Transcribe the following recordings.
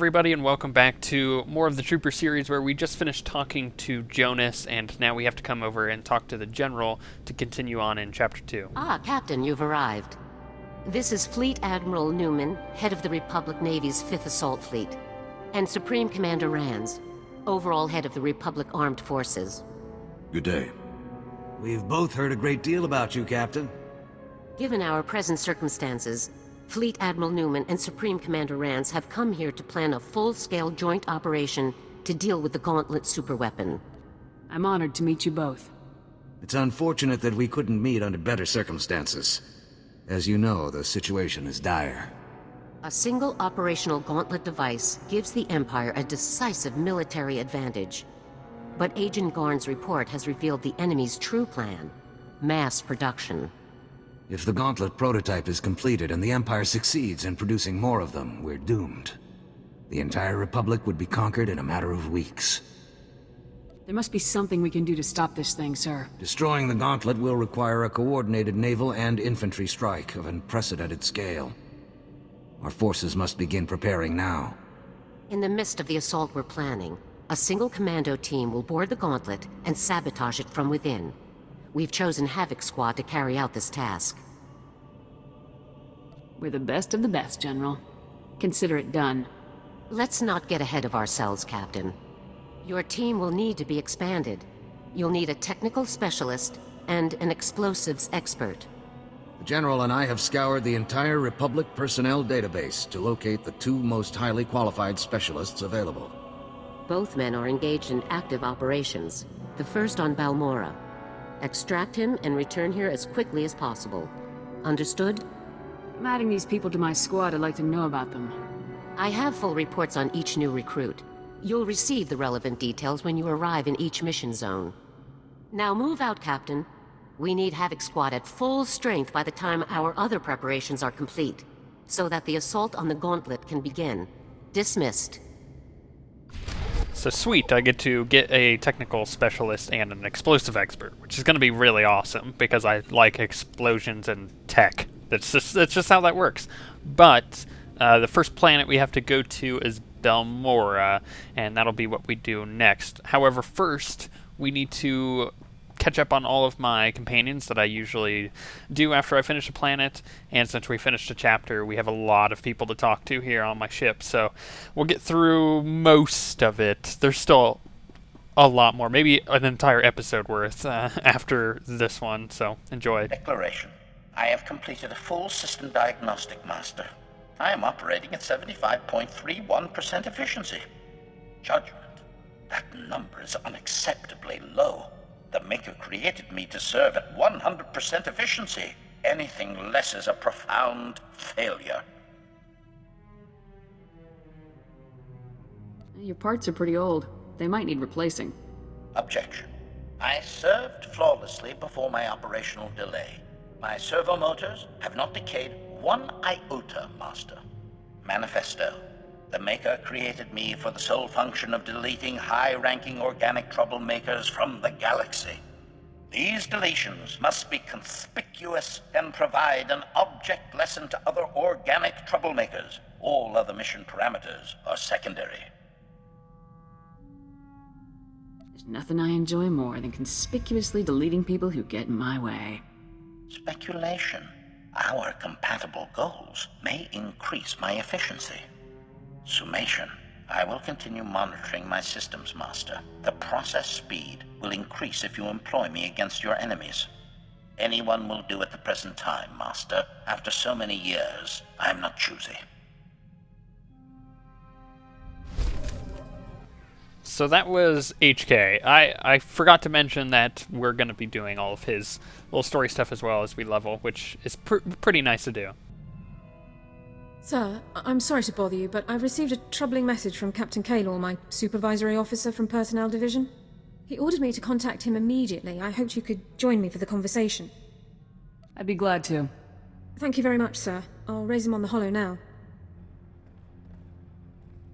everybody, and welcome back to more of the Trooper series, where we just finished talking to Jonas, and now we have to come over and talk to the General to continue on in Chapter 2. Ah, Captain, you've arrived. This is Fleet Admiral Newman, head of the Republic Navy's 5th Assault Fleet, and Supreme Commander Rands, overall head of the Republic Armed Forces. Good day. We've both heard a great deal about you, Captain. Given our present circumstances, Fleet Admiral Newman and Supreme Commander Rands have come here to plan a full-scale joint operation to deal with the Gauntlet superweapon. I'm honored to meet you both. It's unfortunate that we couldn't meet under better circumstances. As you know, the situation is dire. A single operational Gauntlet device gives the Empire a decisive military advantage. But Agent Garn's report has revealed the enemy's true plan: mass production. If the Gauntlet prototype is completed and the Empire succeeds in producing more of them, we're doomed. The entire Republic would be conquered in a matter of weeks. There must be something we can do to stop this thing, sir. Destroying the Gauntlet will require a coordinated naval and infantry strike of unprecedented scale. Our forces must begin preparing now. In the midst of the assault we're planning, a single commando team will board the Gauntlet and sabotage it from within. We've chosen Havoc Squad to carry out this task. We're the best of the best, General. Consider it done. Let's not get ahead of ourselves, Captain. Your team will need to be expanded. You'll need a technical specialist and an explosives expert. The General and I have scoured the entire Republic personnel database to locate the two most highly qualified specialists available. Both men are engaged in active operations. The first on Balmora. Extract him and return here as quickly as possible. Understood? I'm adding these people to my squad. I'd like to know about them. I have full reports on each new recruit. You'll receive the relevant details when you arrive in each mission zone. Now move out, Captain. We need Havoc Squad at full strength by the time our other preparations are complete, so that the assault on the Gauntlet can begin. Dismissed. So sweet, I get to get a technical specialist and an explosive expert, which is going to be really awesome, because I like explosions and tech. That's just how that works. But the first planet we have to go to is Balmora, and that'll be what we do next. However, first, we need to catch up on all of my companions that I usually do after I finish a planet, and since we finished a chapter, we have a lot of people to talk to here on my ship, so we'll get through most of it. There's still a lot more, maybe an entire episode worth after this one, so enjoy. Declaration. I have completed a full system diagnostic, Master. I am operating at 75.31% efficiency. Judgment. That number is unacceptably low. The Maker created me to serve at 100% efficiency. Anything less is a profound failure. Your parts are pretty old. They might need replacing. Objection. I served flawlessly before my operational delay. My servo motors have not decayed one iota, Master. Manifesto. The Maker created me for the sole function of deleting high-ranking organic troublemakers from the galaxy. These deletions must be conspicuous and provide an object lesson to other organic troublemakers. All other mission parameters are secondary. There's nothing I enjoy more than conspicuously deleting people who get in my way. Speculation. Our compatible goals may increase my efficiency. Summation. I will continue monitoring my systems, Master. The process speed will increase if you employ me against your enemies. Anyone will do at the present time, Master. After so many years, I am not choosy. So that was HK. I forgot to mention that we're going to be doing all of his little story stuff as well as we level, which is pretty nice to do. Sir, I'm sorry to bother you, but I've received a troubling message from Captain Kaylor, my supervisory officer from Personnel Division. He ordered me to contact him immediately. I hoped you could join me for the conversation. I'd be glad to. Thank you very much, sir. I'll raise him on the holo now.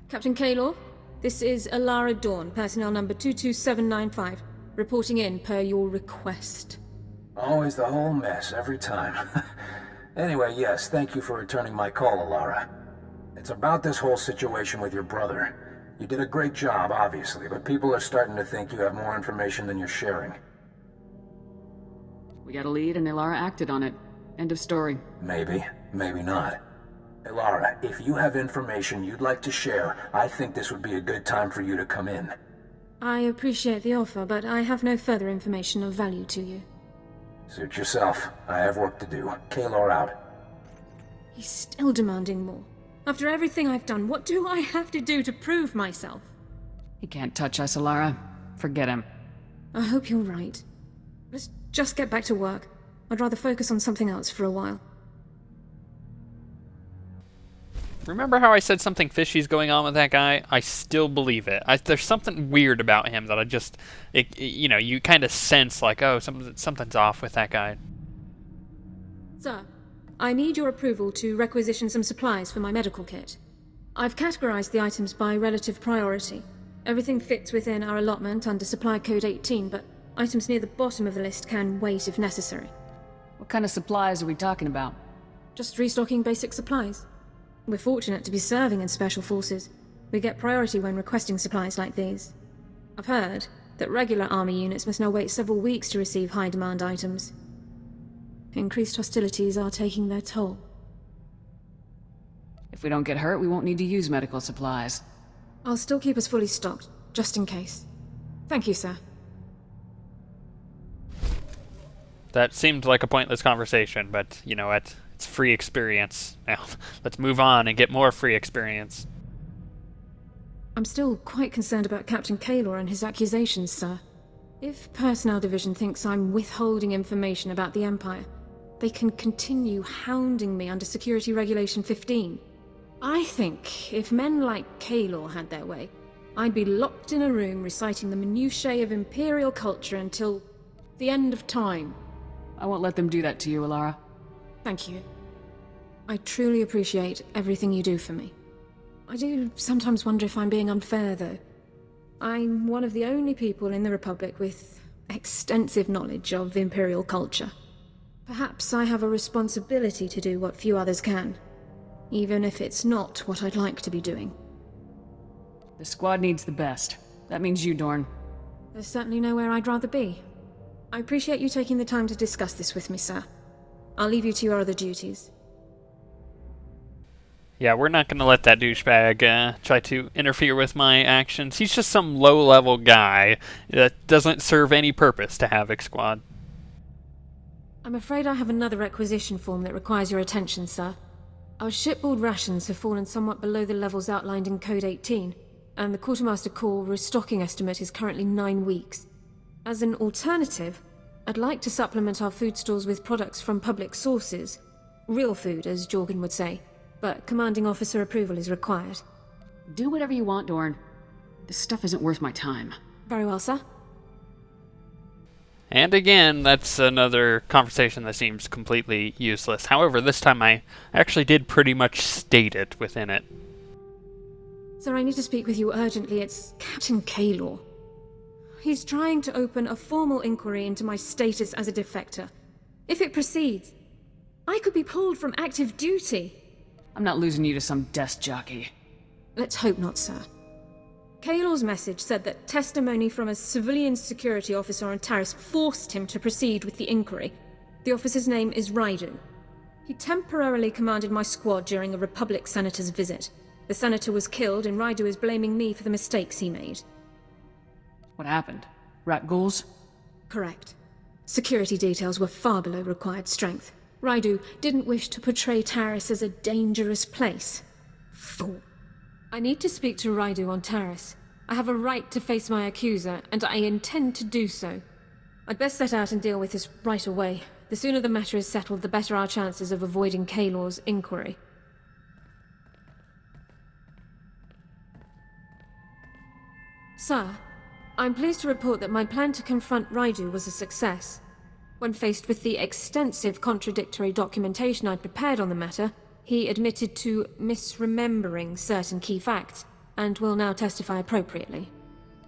Captain Kaylor, this is Alara Dawn, personnel number 22795, reporting in per your request. Always the whole mess, every time. Anyway, yes, thank you for returning my call, Alara. It's about this whole situation with your brother. You did a great job, obviously, but people are starting to think you have more information than you're sharing. We got a lead and Ilara acted on it. End of story. Maybe, maybe not. Ilara, if you have information you'd like to share, I think this would be a good time for you to come in. I appreciate the offer, but I have no further information of value to you. Suit yourself. I have work to do. Kaylor out. He's still demanding more. After everything I've done, what do I have to do to prove myself? He can't touch us, Ilara. Forget him. I hope you're right. Let's just get back to work. I'd rather focus on something else for a while. Remember how I said something fishy's going on with that guy? I still believe it. There's something weird about him that I just, you know, you kind of sense like, oh, something's off with that guy. Sir, I need your approval to requisition some supplies for my medical kit. I've categorized the items by relative priority. Everything fits within our allotment under Supply Code 18, but items near the bottom of the list can wait if necessary. What kind of supplies are we talking about? Just restocking basic supplies. We're fortunate to be serving in Special Forces. We get priority when requesting supplies like these. I've heard that regular army units must now wait several weeks to receive high-demand items. Increased hostilities are taking their toll. If we don't get hurt, we won't need to use medical supplies. I'll still keep us fully stocked, just in case. Thank you, sir. That seemed like a pointless conversation, but you know what? It's free experience. Now, let's move on and get more free experience. I'm still quite concerned about Captain Kaylor and his accusations, sir. If Personnel Division thinks I'm withholding information about the Empire, they can continue hounding me under Security Regulation 15. I think if men like Kaylor had their way, I'd be locked in a room reciting the minutiae of Imperial culture until the end of time. I won't let them do that to you, Ilara. Thank you. I truly appreciate everything you do for me. I do sometimes wonder if I'm being unfair, though. I'm one of the only people in the Republic with extensive knowledge of Imperial culture. Perhaps I have a responsibility to do what few others can, even if it's not what I'd like to be doing. The squad needs the best. That means you, Dorn. There's certainly nowhere I'd rather be. I appreciate you taking the time to discuss this with me, sir. I'll leave you to your other duties. Yeah, we're not going to let that douchebag try to interfere with my actions. He's just some low-level guy that doesn't serve any purpose to Havoc Squad. I'm afraid I have another requisition form that requires your attention, sir. Our shipboard rations have fallen somewhat below the levels outlined in Code 18, and the Quartermaster Corps restocking estimate is currently 9 weeks. As an alternative, I'd like to supplement our food stores with products from public sources. Real food, as Jorgen would say. But commanding officer approval is required. Do whatever you want, Dorn. This stuff isn't worth my time. Very well, sir. And again, that's another conversation that seems completely useless. However, this time I actually did pretty much state it within it. Sir, I need to speak with you urgently. It's Captain Kaylor. He's trying to open a formal inquiry into my status as a defector. If it proceeds, I could be pulled from active duty. I'm not losing you to some desk jockey. Let's hope not, sir. Kaylor's message said that testimony from a civilian security officer on Taris forced him to proceed with the inquiry. The officer's name is Rydu. He temporarily commanded my squad during a Republic senator's visit. The senator was killed, and Rydu is blaming me for the mistakes he made. What happened? Rat ghouls? Correct. Security details were far below required strength. Rydu didn't wish to portray Taris as a dangerous place. Fool. I need to speak to Rydu on Taris. I have a right to face my accuser, and I intend to do so. I'd best set out and deal with this right away. The sooner the matter is settled, the better our chances of avoiding Kaylor's inquiry. Sir, I'm pleased to report that my plan to confront Rydu was a success. When faced with the extensive contradictory documentation I'd prepared on the matter, he admitted to misremembering certain key facts, and will now testify appropriately.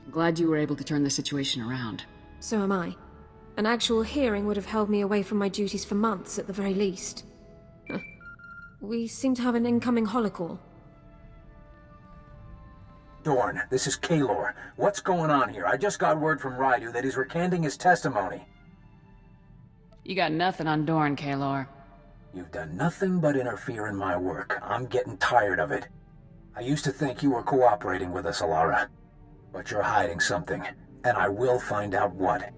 I'm glad you were able to turn the situation around. So am I. An actual hearing would have held me away from my duties for months at the very least. We seem to have an incoming holocall. Dorn, this is Kaylor. What's going on here? I just got word from Raidu that he's recanting his testimony. You got nothing on Dorn, Kaylor. You've done nothing but interfere in my work. I'm getting tired of it. I used to think you were cooperating with us, Alara. But you're hiding something, and I will find out what.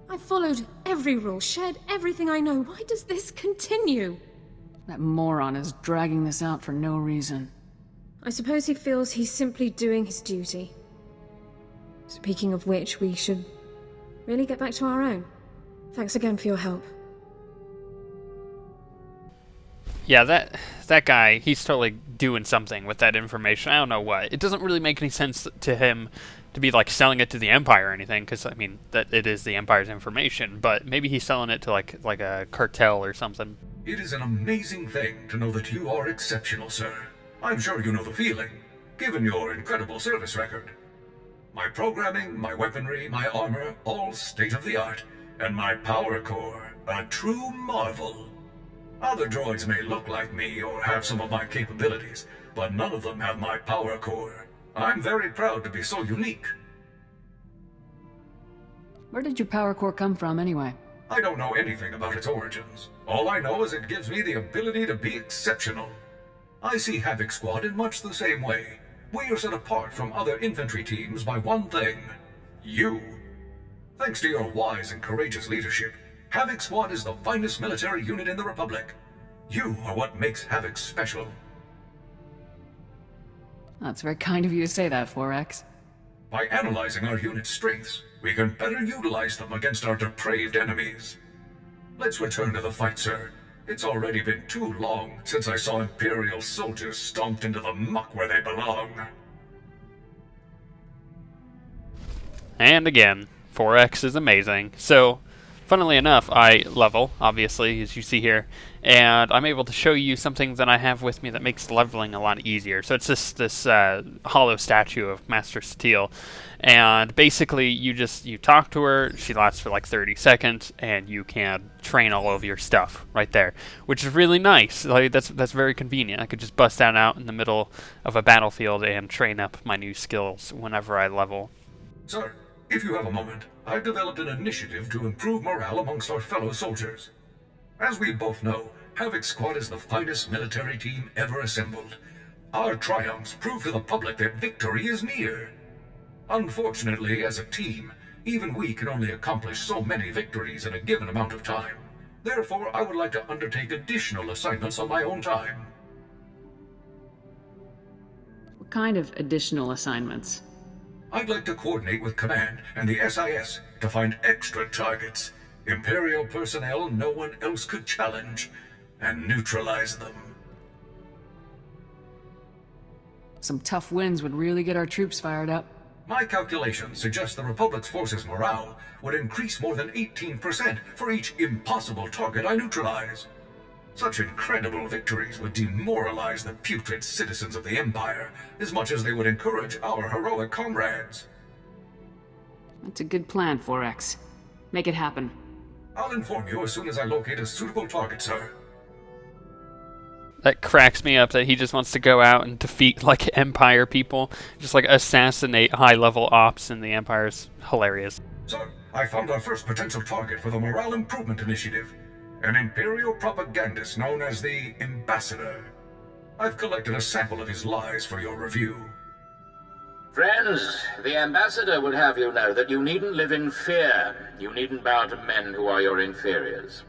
I followed every rule, shared everything I know. Why does this continue? That moron is dragging this out for no reason. I suppose he feels he's simply doing his duty. Speaking of which, we should really get back to our own. Thanks again for your help. Yeah, that guy, he's totally doing something with that information. I don't know what. It doesn't really make any sense to him to be like selling it to the Empire or anything, because I mean that it is the Empire's information. But maybe he's selling it to like a cartel or something. It is an amazing thing to know that you are exceptional, sir. I'm sure you know the feeling, given your incredible service record. My programming, my weaponry, my armor, all state-of-the-art, and my power core, a true marvel. Other droids may look like me or have some of my capabilities, but none of them have my power core. I'm very proud to be so unique. Where did your power core come from, anyway? I don't know anything about its origins. All I know is it gives me the ability to be exceptional. I see Havoc Squad in much the same way. We are set apart from other infantry teams by one thing: you. Thanks to your wise and courageous leadership, Havoc Squad is the finest military unit in the Republic. You are what makes Havoc special. That's very kind of you to say that, Forex. By analyzing our unit's strengths, we can better utilize them against our depraved enemies. Let's return to the fight, sir. It's already been too long since I saw Imperial soldiers stomped into the muck where they belong. And again, 4X is amazing. So, funnily enough, I level, obviously, as you see here, and I'm able to show you something that I have with me that makes leveling a lot easier. So it's this hollow statue of Master Steel, and basically you talk to her, she lasts for like 30 seconds, and you can train all of your stuff right there, which is really nice. Like that's very convenient. I could just bust that out in the middle of a battlefield and train up my new skills whenever I level. Sir, if you have a moment, I've developed an initiative to improve morale amongst our fellow soldiers. As we both know, Havoc Squad is the finest military team ever assembled. Our triumphs prove to the public that victory is near. Unfortunately, as a team, even we can only accomplish so many victories in a given amount of time. Therefore, I would like to undertake additional assignments on my own time. What kind of additional assignments? I'd like to coordinate with Command and the SIS to find extra targets, Imperial personnel no one else could challenge, and neutralize them. Some tough wins would really get our troops fired up. My calculations suggest the Republic's forces' morale would increase more than 18% for each impossible target I neutralize. Such incredible victories would demoralize the putrid citizens of the Empire as much as they would encourage our heroic comrades. That's a good plan, Forex. Make it happen. I'll inform you as soon as I locate a suitable target, sir. That cracks me up that he just wants to go out and defeat like Empire people, just like assassinate high-level ops in the Empire's hilarious. Sir, I found our first potential target for the Morale Improvement Initiative. An Imperial propagandist known as the Ambassador. I've collected a sample of his lies for your review. Friends, the Ambassador would have you know that you needn't live in fear. You needn't bow to men who are your inferiors.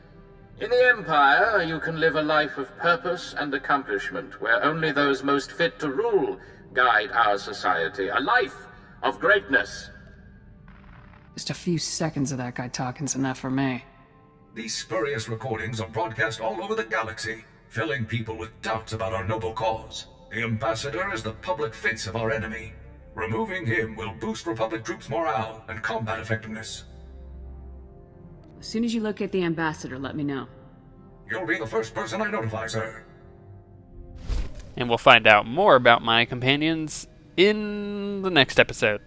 In the Empire, you can live a life of purpose and accomplishment, where only those most fit to rule guide our society. A life of greatness. Just a few seconds of that guy talking's enough for me. These spurious recordings are broadcast all over the galaxy, filling people with doubts about our noble cause. The Ambassador is the public face of our enemy. Removing him will boost Republic troops' morale and combat effectiveness. As soon as you locate the Ambassador, let me know. You'll be the first person I notify, sir. And we'll find out more about my companions in the next episode.